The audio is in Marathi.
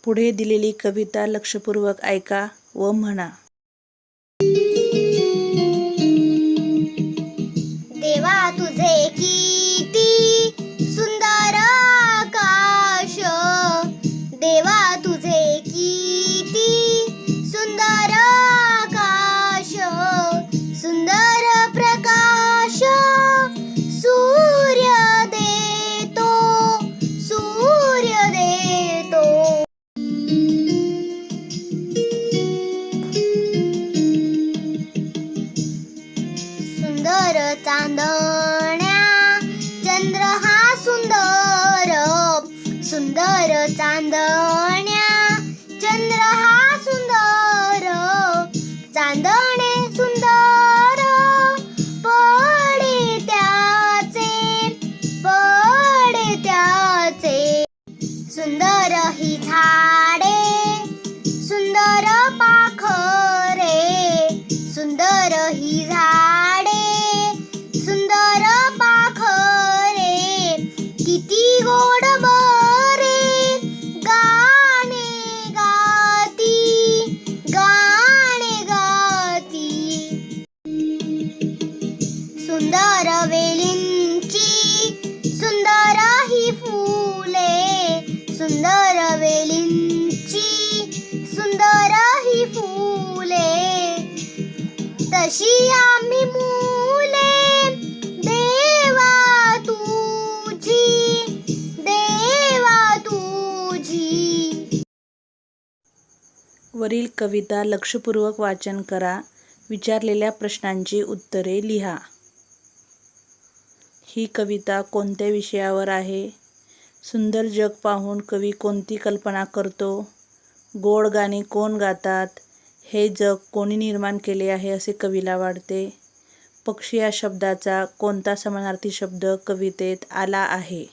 पुढे दिलेली कविता लक्षपूर्वक ऐका व म्हणा. देवा तुझे किती सुंदर आकाश, देवा तुझे किती सुंदर आकाश, सुंदर प्रकाश सूर्य देतो, सूर्य देतो. सुंदर चांदण्या चंद्र हा सुंदर, सुंदर चांदण्या चंद्र हा सुंदर, चांदणे सुंदर पडे त्याचे, पडे त्याचे. सुंदर ही झाडे सुंदर पाखरे, सुंदर ही झाडे सुंदर पाखरे, किती गोड बरे गाणे गाती, गाणे गाती. सुंदर वेलींची सुंदर ही फुले, सुंदर वेलींची सुंदर ही फुले, तशी आम्ही मुले देवा तुझी, देवा तुझी. वरील कविता लक्षपूर्वक वाचन करा. विचारलेल्या प्रश्नांची उत्तरे लिहा. ही कविता कोणत्या विषयावर आहे? सुंदर जग पाहून कवी कोणती कल्पना करतो? गोड गाणी कोण गातात? हे जग कोणी निर्माण केले आहे असे कवीला वाटते? पक्षी या शब्दाचा कोणता समानार्थी शब्द कवितेत आला आहे?